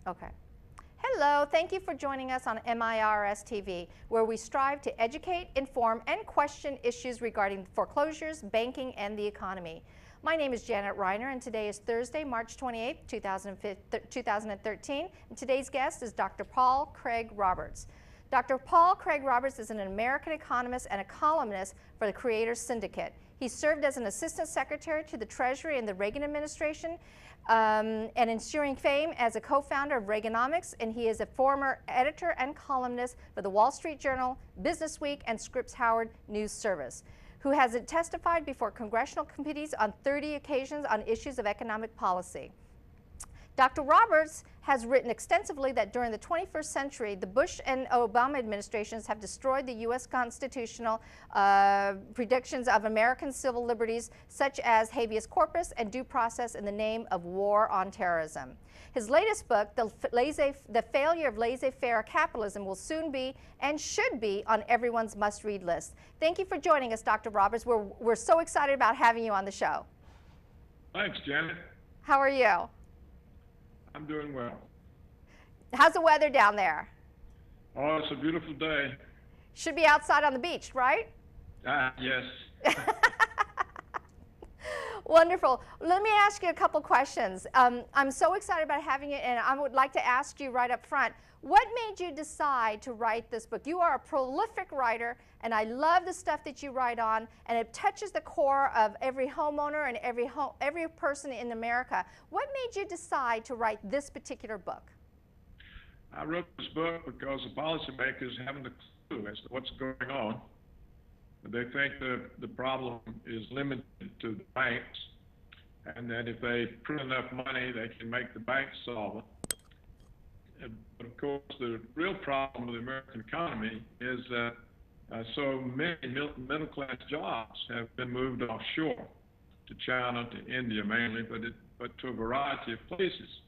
Okay. Hello, thank you for joining us on MIRS TV, where we strive to educate, inform, and question issues regarding foreclosures, banking, and the economy. My name is Janet Reiner, and today is Thursday, March 28, 2013, and today's guest is Dr. Paul Craig Roberts. Dr. Paul Craig Roberts is an American economist and a columnist for the Creators Syndicate. He served as an assistant secretary to the Treasury in the Reagan administration, and ensuring fame as a co-founder of Reaganomics, and he is a former editor and columnist for the Wall Street Journal, Business Week, and Scripps Howard News Service, who has testified before congressional committees on 30 occasions on issues of economic policy. Dr. Roberts has written extensively that during the 21st century, the Bush and Obama administrations have destroyed the U.S. constitutional predictions of American civil liberties, such as habeas corpus and due process in the name of war on terrorism. His latest book, The Failure of Laissez-Faire Capitalism, will soon be and should be on everyone's must-read list. Thank you for joining us, Dr. Roberts. We're so excited about having you on the show. Thanks, Janet. How are you? I'm doing well. How's the weather down there? Oh, it's a beautiful day. Should be outside on the beach, right? Yes. Wonderful. Let me ask you a couple questions. I'm so excited about having you, and I would like to ask you right up front, what made you decide to write this book? You are a prolific writer, and I love the stuff that you write on, and it touches the core of every homeowner and every person in America. What made you decide to write this particular book? I wrote this book because the policymakers haven't a clue as to what's going on. They think that the problem is limited to the banks, and that if they print enough money, they can make the banks solve it. But of course, the real problem with the American economy is that so many middle-class jobs have been moved offshore to China, to India mainly, but to a variety of places,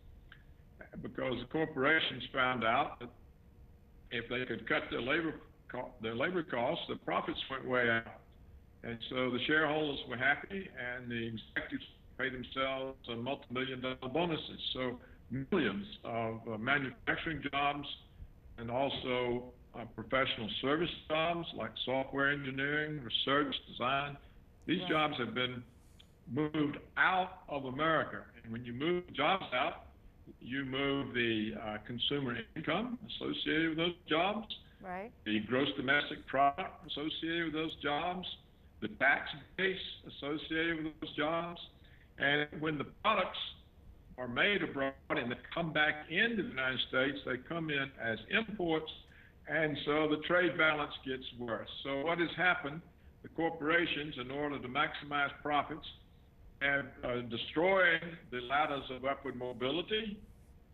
because the corporations found out that if they could cut their labor costs, the profits went way out. And so the shareholders were happy, and the executives paid themselves multi-million-dollar bonuses. So millions of manufacturing jobs and also professional service jobs like software engineering, research, design. These jobs have been moved out of America. And when you move jobs out, you move the consumer income associated with those jobs, right, the gross domestic product associated with those jobs, the tax base associated with those jobs. And when the products are made abroad and they come back into the United States, they come in as imports, and so the trade balance gets worse. So what has happened, the corporations, in order to maximize profits, have destroyed the ladders of upward mobility.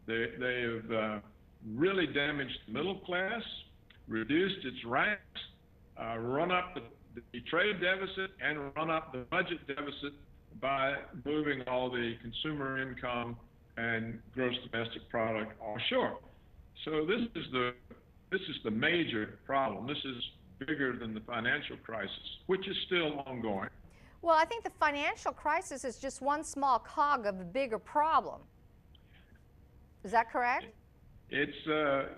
They have really damaged the middle class, reduced its ranks, run up the trade deficit, and run up the budget deficit by moving all the consumer income and gross domestic product offshore. So this is the major problem. This is bigger than the financial crisis, which is still ongoing. Well, I think the financial crisis is just one small cog of a bigger problem. Is that correct? It's a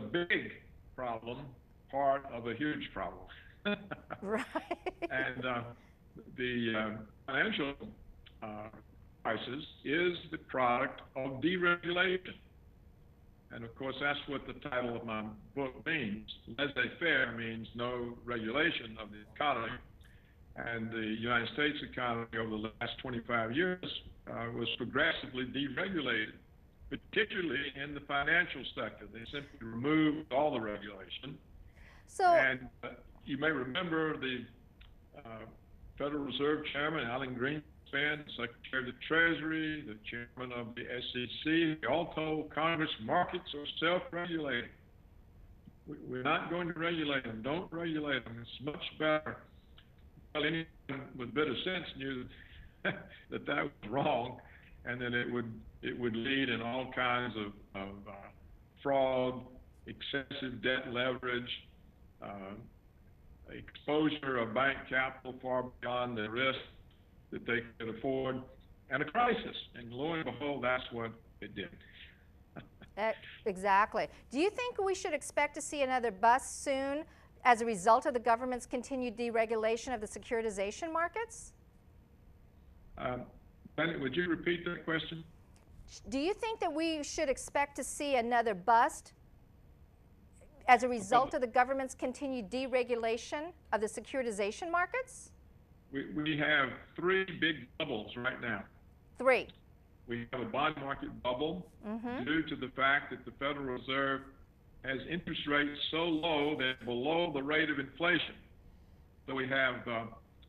big problem, part of a huge problem. Right. And the financial crisis is the product of deregulation. And of course, that's what the title of my book means. Laissez-faire means no regulation of the economy. And the United States economy over the last 25 years was progressively deregulated, particularly in the financial sector. They simply removed all the regulation. And you may remember the Federal Reserve Chairman, Alan Greenspan, Secretary of the Treasury, the Chairman of the SEC, they all told Congress markets are self-regulating. We're not going to regulate them. Don't regulate them. It's much better. Well, anyone with a bit of sense knew that that was wrong, and that it would lead in all kinds of fraud, excessive debt leverage, exposure of bank capital far beyond the risk that they could afford, and a crisis. And lo and behold, that's what it did. Exactly. Do you think we should expect to see another bust soon as a result of the government's continued deregulation of the securitization markets? Bennett, would you repeat that question? Do you think that we should expect to see another bust as a result of the government's continued deregulation of the securitization markets? We have three big bubbles right now. Three. We have a bond market bubble due to the fact that the Federal Reserve has interest rates so low that below the rate of inflation. So we have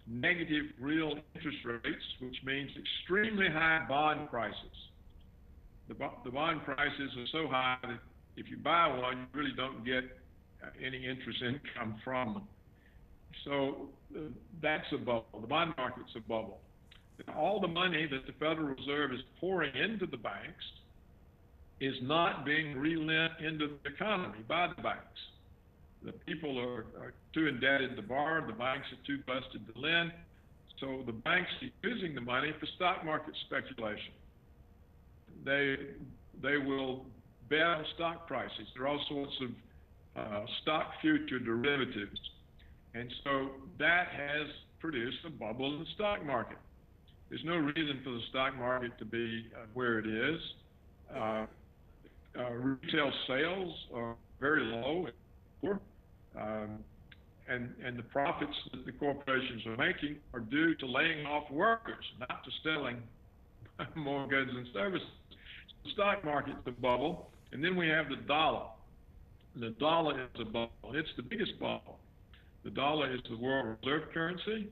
negative real interest rates, which means extremely high bond prices. The bond prices are so high that if you buy one, you really don't get any interest income from them. So that's a bubble. The bond market's a bubble. And all the money that the Federal Reserve is pouring into the banks is not being relent into the economy by the banks. The people are too indebted to borrow. The banks are too busted to lend. So the banks are using the money for stock market speculation. They will bet on stock prices. There are all sorts of stock future derivatives. And so that has produced a bubble in the stock market. There's no reason for the stock market to be where it is. Retail sales are very low, and the profits that the corporations are making are due to laying off workers, not to selling more goods and services. The stock market's a bubble, and then we have the dollar. The dollar is a bubble. It's the biggest bubble. The dollar is the world reserve currency.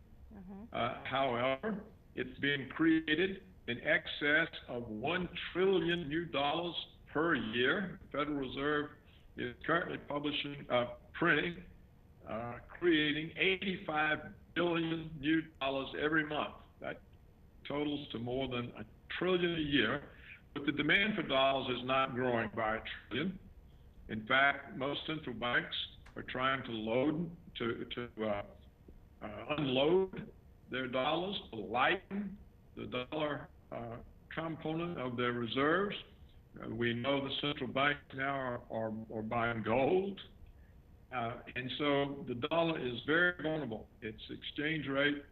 However, it's being created in excess of $1 trillion new dollars per year. The Federal Reserve is currently printing, creating $85 billion new dollars every month. That totals to more than $1 trillion a year. But the demand for dollars is not growing by $1 trillion. In fact, most central banks are trying to unload their dollars, to lighten the dollar component of their reserves. We know the central banks now are buying gold. And so the dollar is very vulnerable. Its exchange rate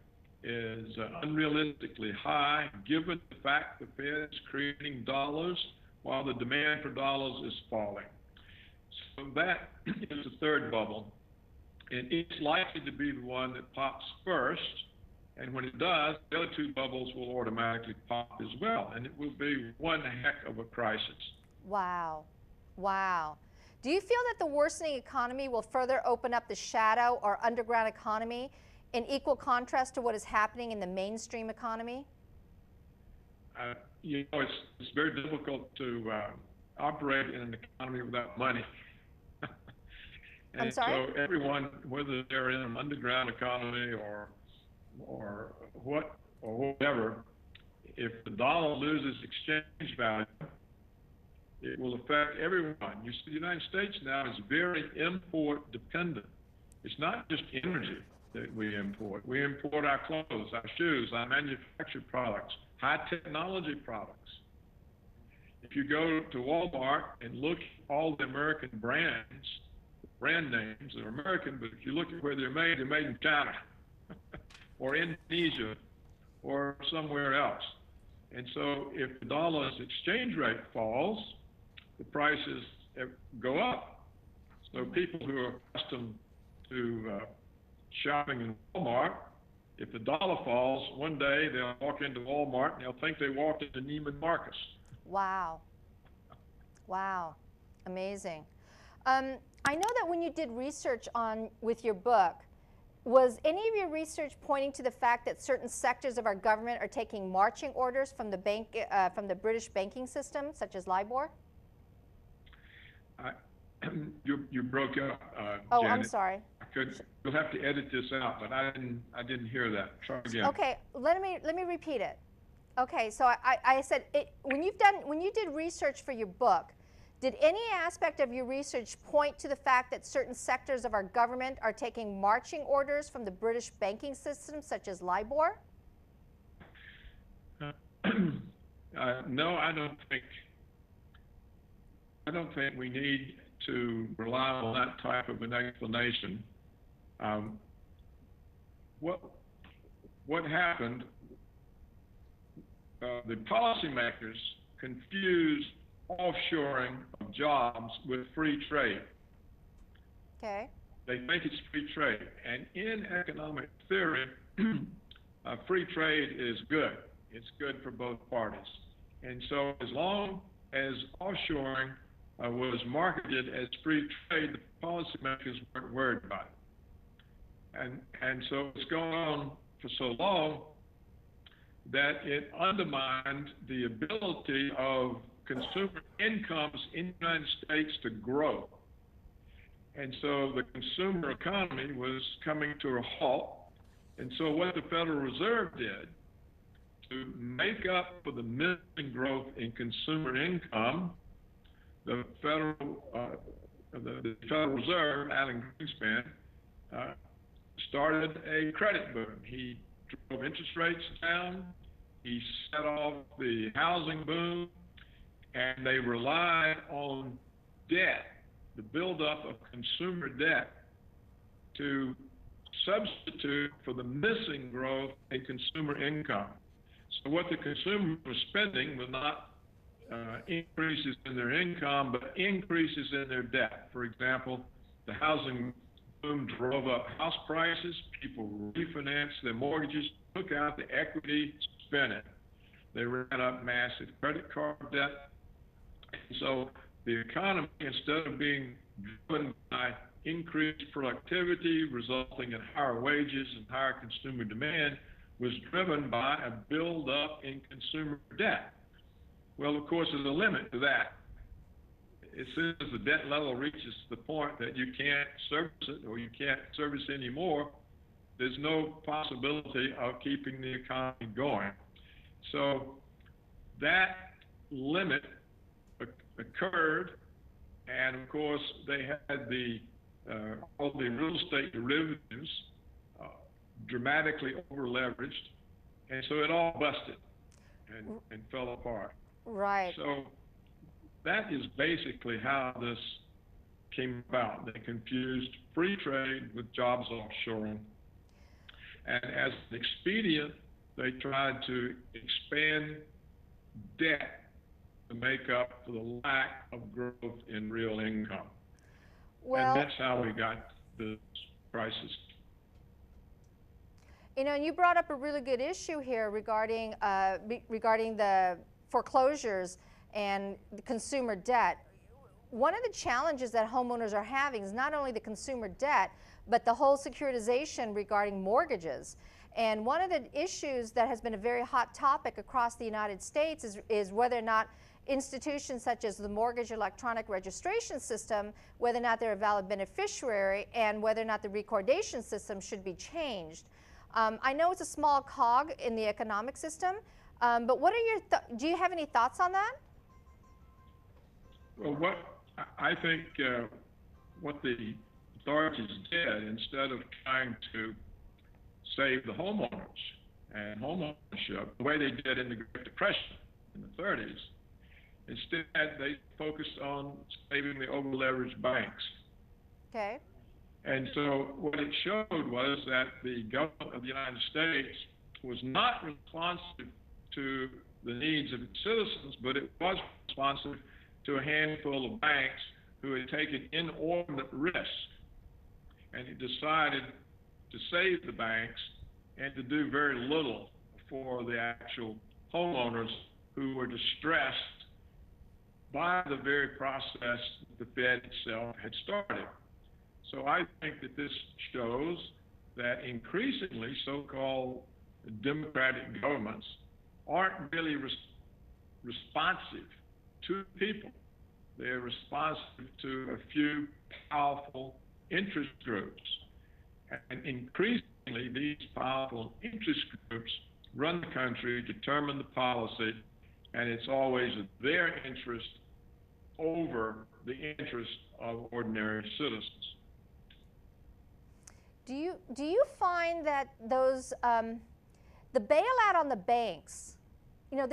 is unrealistically high, given the fact the Fed is creating dollars while the demand for dollars is falling. So that is the third bubble. And it's likely to be the one that pops first. And when it does, the other two bubbles will automatically pop as well. And it will be one heck of a crisis. Wow. Wow. Do you feel that the worsening economy will further open up the shadow or underground economy in equal contrast to what is happening in the mainstream economy? You know, it's very difficult to operate in an economy without money. I'm sorry? So everyone, whether they're in an underground economy or whatever, if the dollar loses exchange value, it will affect everyone. You see, the United States now is very import dependent. It's not just energy that we import. We import our clothes, our shoes, our manufactured products, high technology products. If you go to Walmart and look at all the American brand names are American, but if you look at where they're made in China or Indonesia or somewhere else. And so if the dollar's exchange rate falls, the prices go up. So people who are accustomed to shopping in Walmart, if the dollar falls, one day they'll walk into Walmart and they'll think they walked into Neiman Marcus. Wow. Wow. Amazing. I know that when you did research with your book, was any of your research pointing to the fact that certain sectors of our government are taking marching orders from the British banking system, such as LIBOR? You broke up, Oh, Janet. I'm sorry. You'll have to edit this out, but I didn't hear that. Try again. Okay, let me repeat it. Okay, so I said when you did research for your book, did any aspect of your research point to the fact that certain sectors of our government are taking marching orders from the British banking system, such as LIBOR? No, I don't think. I don't think we need to rely on that type of an explanation. Um, what what happened? The policymakers confused offshoring of jobs with free trade. Okay. They think it's free trade, and in economic theory, free trade is good. It's good for both parties. And so, as long as offshoring was marketed as free trade, the policymakers weren't worried about it. And so it's gone on for so long that it undermined the ability of consumer incomes in the United States to grow. And so the consumer economy was coming to a halt. And so what the Federal Reserve did to make up for the missing growth in consumer income, the Federal Reserve, Alan Greenspan, started a credit boom. He drove interest rates down. He set off the housing boom, and they relied on debt, the buildup of consumer debt, to substitute for the missing growth in consumer income. So what the consumer was spending was not increases in their income, but increases in their debt. For example, the housing boom drove up house prices. People refinanced their mortgages, took out the equity, spent it. They ran up massive credit card debt. And so the economy, instead of being driven by increased productivity, resulting in higher wages and higher consumer demand, was driven by a buildup in consumer debt. Well, of course, there's a limit to that. As soon as the debt level reaches the point that you can't service it or you can't service anymore, there's no possibility of keeping the economy going. So that limit occurred, and of course they had all the real estate derivatives dramatically over leveraged, and so it all busted and fell apart. Right. So that is basically how this came about. They confused free trade with jobs offshoring, and as an expedient, they tried to expand debt to make up for the lack of growth in real income. Well, and that's how we got this crisis. You know, and you brought up a really good issue here regarding the foreclosures and the consumer debt. One of the challenges that homeowners are having is not only the consumer debt, but the whole securitization regarding mortgages. And one of the issues that has been a very hot topic across the United States is whether or not institutions such as the mortgage electronic registration system, whether or not they're a valid beneficiary, and whether or not the recordation system should be changed. I know it's a small cog in the economic system, but what are your do you have any thoughts on that? Well, what I think what the authorities did, instead of trying to save the homeowners and homeownership the way they did in the Great Depression in the 30s, instead they focused on saving the over-leveraged banks. Okay. And so what it showed was that the government of the United States was not responsive to the needs of its citizens, but it was responsive to a handful of banks who had taken inordinate risk. And it decided to save the banks and to do very little for the actual homeowners who were distressed by the very process that the Fed itself had started. So I think that this shows that increasingly so-called democratic governments aren't really responsive to people. They're responsive to a few powerful interest groups. And increasingly, these powerful interest groups run the country, determine the policy, and it's always their interest over the interest of ordinary citizens. Do you find that those the bailout on the banks, you know,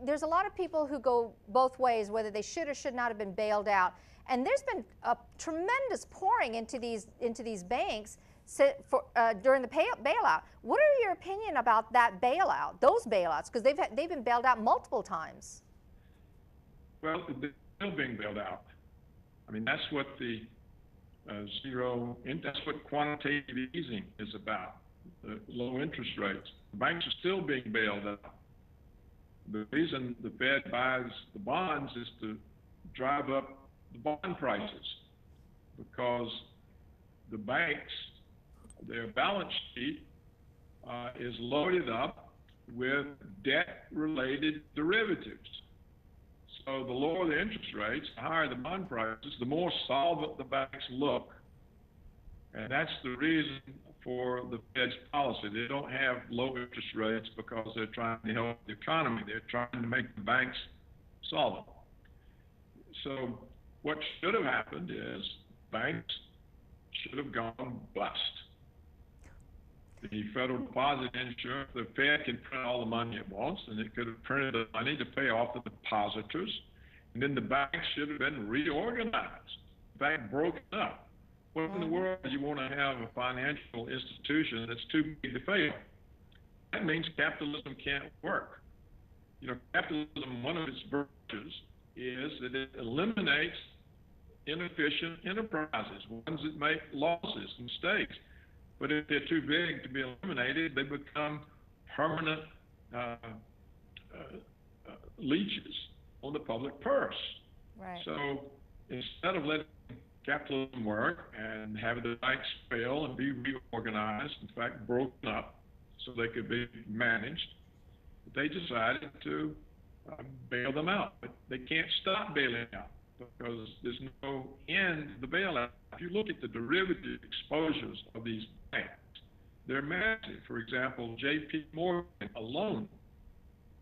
there's a lot of people who go both ways, whether they should or should not have been bailed out. And there's been a tremendous pouring into these banks during the bailout. What are your opinion about that bailout, those bailouts? Because they've been bailed out multiple times. Well, they're still being bailed out. I mean, that's what the that's what quantitative easing is about, the low interest rates. The banks are still being bailed out. The reason the Fed buys the bonds is to drive up the bond prices, because the banks, their balance sheet is loaded up with debt-related derivatives. So the lower the interest rates, the higher the bond prices, the more solvent the banks look. And that's the reason for the Fed's policy. They don't have low interest rates because they're trying to help the economy. They're trying to make the banks solvent. So what should have happened is banks should have gone bust. The Federal Deposit Insurance, the Fed can print all the money it wants, and it could have printed the money to pay off the depositors, and then the banks should have been reorganized, in fact, broken up. What in the world do you want to have a financial institution that's too big to fail? That means capitalism can't work. You know, capitalism, one of its virtues is that it eliminates inefficient enterprises, ones that make losses, mistakes. But if they're too big to be eliminated, they become permanent leeches on the public purse. Right. So instead of letting capitalism work and having the banks fail and be reorganized, in fact, broken up so they could be managed, they decided to bail them out. But they can't stop bailing out because there's no end to the bailout. If you look at the derivative exposures of these banks, they're massive. For example, J.P. Morgan alone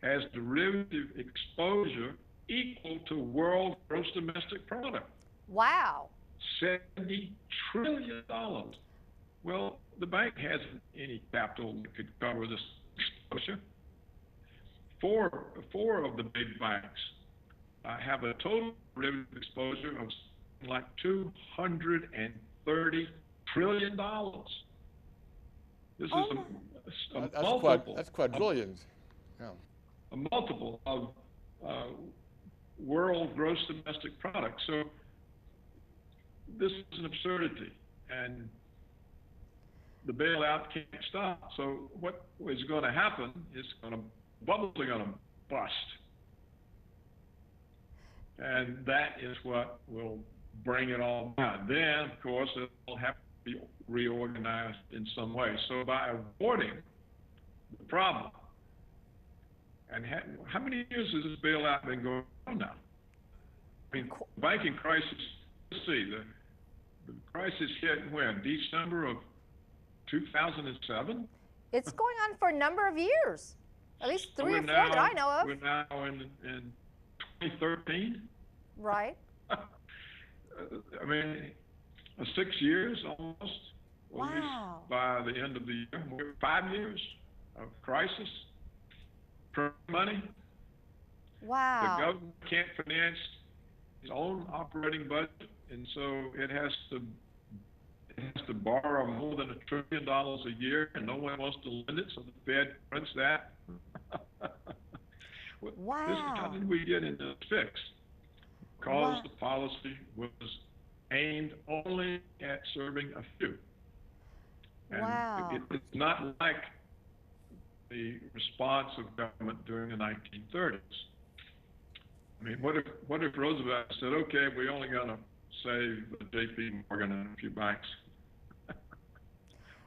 has derivative exposure equal to world gross domestic product. Wow. $70 trillion. Well, the bank hasn't any capital that could cover this exposure. Four of the big banks have a total derivative exposure of like $230 trillion. This is a multiple. That's quadrillions. Yeah. A multiple of world gross domestic product. So this is an absurdity, and the bailout can't stop. So what is going to happen is bubbles are going to bust. And that is what will bring it all down. Then, of course, it will have to be reorganized in some way. So by avoiding the problem, and how many years has this bailout been going on now? I mean, the banking crisis, let's see, the crisis hit when? December of 2007? It's going on for a number of years, at least three or four that I know of. We're now in 2013? Right. I mean, 6 years almost. Wow. At least by the end of the year. We're 5 years of crisis. Money. Wow. The government can't finance its own operating budget, and so it has to borrow more than $1 trillion a year, and no one wants to lend it, so the Fed prints that. Wow. How did we get into this fix? Because the policy was aimed only at serving a few. And wow. It's not like the response of government during the 1930s. I mean, what if Roosevelt said, okay, we're only going to save J.P. Morgan and a few banks?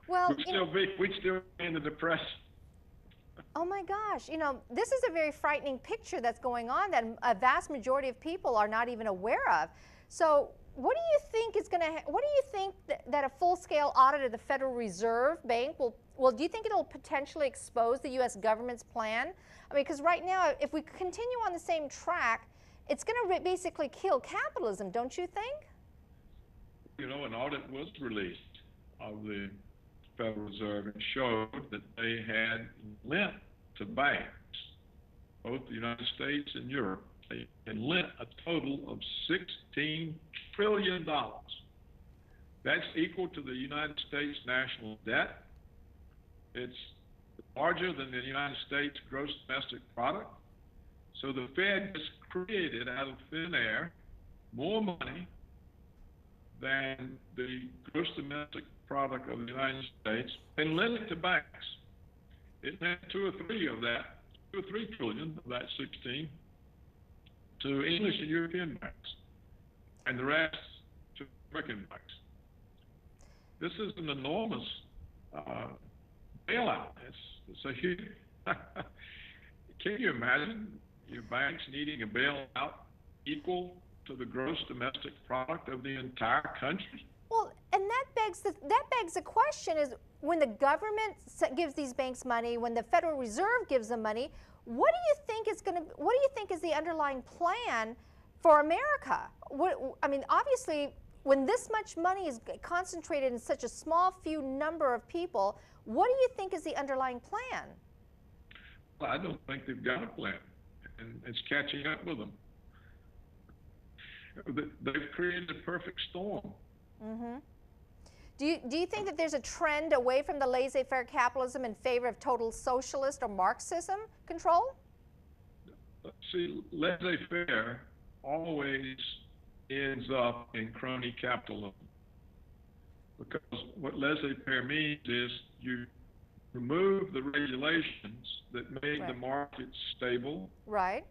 Well, we'd still be in the Depression. Oh my gosh, you know, this is a very frightening picture that's going on that a vast majority of people are not even aware of. So what do you think is going to, what do you think that a full-scale audit of the Federal Reserve Bank will, do you think it'll potentially expose the U.S. government's plan? I mean, because right now, if we continue on the same track, it's going to basically kill capitalism, don't you think? You know, an audit was released of the Federal Reserve and showed that they had lent to banks both the United States and Europe, and lent a total of $16 trillion. That's equal to the United States national debt. It's larger than the United States gross domestic product. So the Fed just created out of thin air more money than the gross domestic product of the United States and lent it to banks. It lent 2 or 3 trillion of that 16 to English and European banks, and the rest to American banks. This is an enormous bailout. It's a huge. Can you imagine your banks needing a bailout equal to the gross domestic product of the entire country? Well, and that begs the question: is when the government gives these banks money, when the Federal Reserve gives them money, what do you think is the underlying plan for America? I mean, obviously, when this much money is concentrated in such a small few number of people, what do you think is the underlying plan? Well, I don't think they've got a plan, and it's catching up with them. They've created a perfect storm. Mm-hmm. Do you think that there's a trend away from the laissez-faire capitalism in favor of total socialist or Marxism control? See, laissez-faire always ends up in crony capitalism, because what laissez-faire means is you remove the regulations that made the markets stable, right,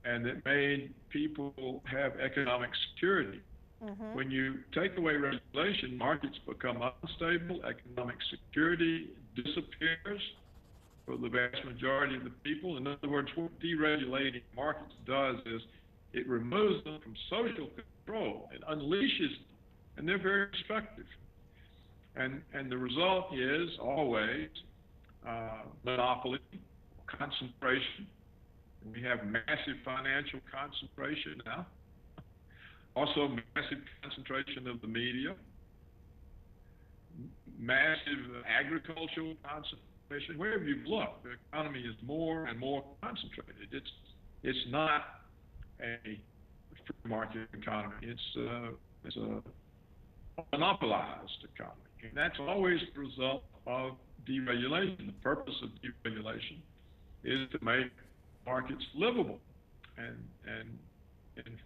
and that made people have economic security. Mm-hmm. When you take away regulation, markets become unstable, economic security disappears for the vast majority of the people. In other words, what deregulating markets does is it removes them from social control. It unleashes them, and they're very destructive. And the result is always monopoly, concentration. And we have massive financial concentration now. Also, massive concentration of the media, massive agricultural concentration. Wherever you look, the economy is more and more concentrated. It's not a free market economy. It's a monopolized economy, and that's always the result of deregulation. The purpose of deregulation is to make markets livable and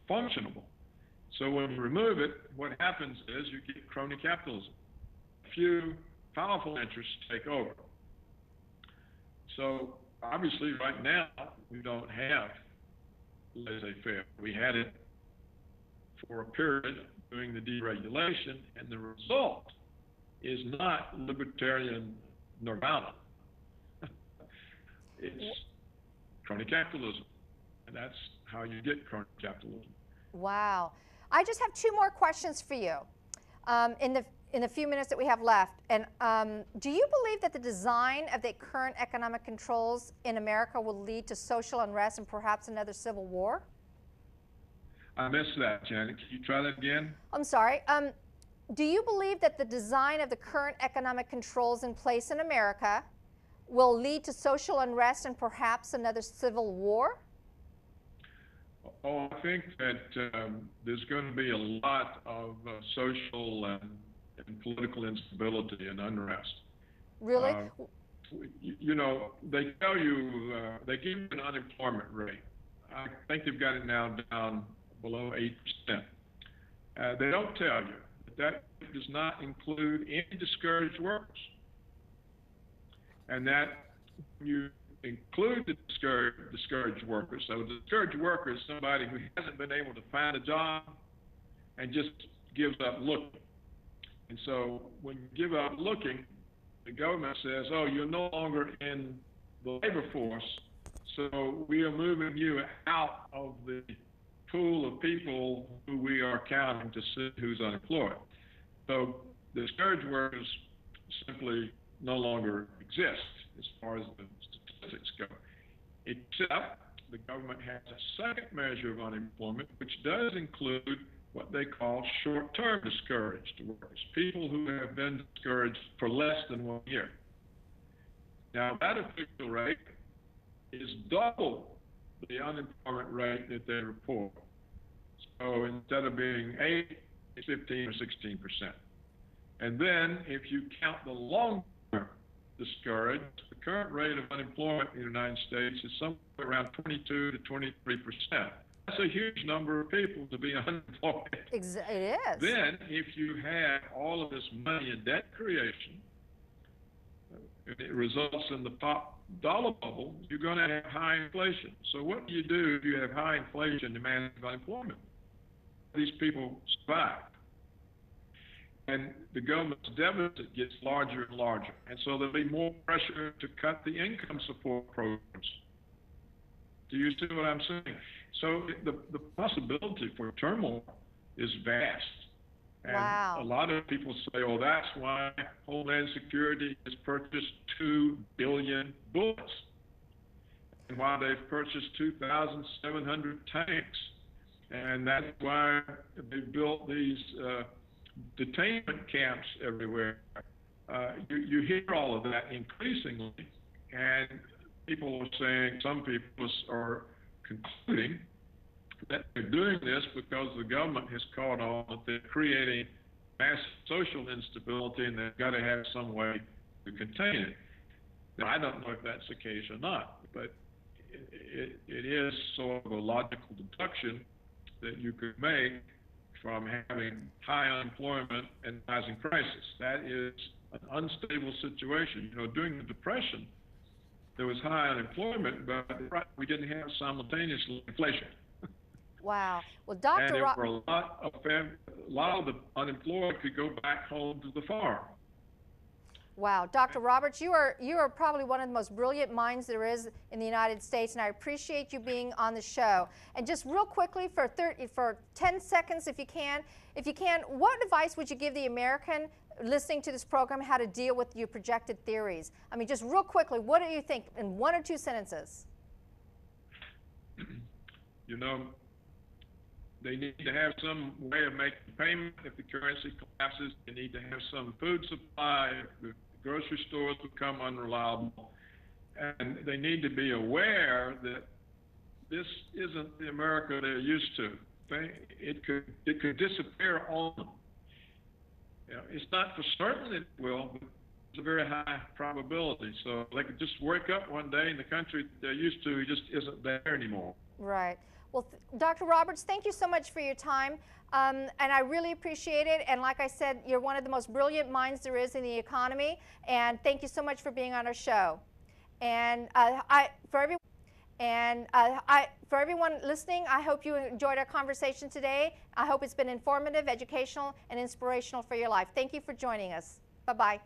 functionable. So when you remove it, what happens is you get crony capitalism. A few powerful interests take over. So obviously right now we don't have laissez-faire. We had it for a period during the deregulation, and the result is not libertarian nirvana. It's crony capitalism, and that's how you get crony capitalism. Wow. I just have 2 more questions for you in the few minutes that we have left. And do you believe that the design of the current economic controls in America will lead to social unrest and perhaps another civil war? I missed that, Janet. Can you try that again? I'm sorry. Do you believe that the design of the current economic controls in place in America will lead to social unrest and perhaps another civil war? Oh, I think that there's going to be a lot of social and political instability and unrest. Really? You know, they tell you, they give you an unemployment rate. I think they've got it now down below 8%. They don't tell you that does not include any discouraged workers. And that you include the discouraged workers. So the discouraged worker is somebody who hasn't been able to find a job and just gives up looking. And so when you give up looking, the government says, oh, you're no longer in the labor force, so we are moving you out of the pool of people who we are counting to see who's unemployed. So the discouraged workers simply no longer exist as far as the statistics go. Except the government has a second measure of unemployment, which does include what they call short-term discouraged workers, people who have been discouraged for less than 1 year. Now, that official rate is double the unemployment rate that they report. So instead of being 8, it's 15 or 16%. And then if you count the long-term discouraged, the current rate of unemployment in the United States is somewhere around 22 to 23%. That's a huge number of people to be unemployed. It is. Then, if you have all of this money in debt creation, it results in the top dollar bubble, you're going to have high inflation. So what do if you have high inflation and massive unemployment? These people survive. And the government's deficit gets larger and larger. And so there'll be more pressure to cut the income support programs. Do you see what I'm saying? So the possibility for turmoil is vast. And wow. A lot of people say, oh, that's why Homeland Security has purchased 2 billion bullets and why they've purchased 2,700 tanks. And that's why they built these detainment camps everywhere. You hear all of that increasingly, and people are saying, some people are concluding that they're doing this because the government has caught on that they're creating massive social instability and they've got to have some way to contain it. Now, I don't know if that's the case or not, but it is sort of a logical deduction that you could make from having high unemployment and rising prices. That is an unstable situation. You know, during the Depression, there was high unemployment, but we didn't have simultaneously inflation. Wow. Well, And there were a lot of the unemployed could go back home to the farm. Wow, Dr. Roberts, you are probably one of the most brilliant minds there is in the United States, and I appreciate you being on the show. And just real quickly, for 10 seconds, if you can, what advice would you give the American listening to this program how to deal with your projected theories? I mean, just real quickly, what do you think in 1 or 2 sentences? You know, they need to have some way of making payment if the currency collapses. They need to have some food supply if the grocery stores become unreliable. And they need to be aware that this isn't the America they're used to. It could disappear on them. You know, it's not for certain it will, but it's a very high probability. So they could just wake up one day and the country they're used to just isn't there anymore. Right. Well, Dr. Roberts, thank you so much for your time, and I really appreciate it. And like I said, you're one of the most brilliant minds there is in the economy, and thank you so much for being on our show. And for everyone listening, I hope you enjoyed our conversation today. I hope it's been informative, educational, and inspirational for your life. Thank you for joining us. Bye-bye.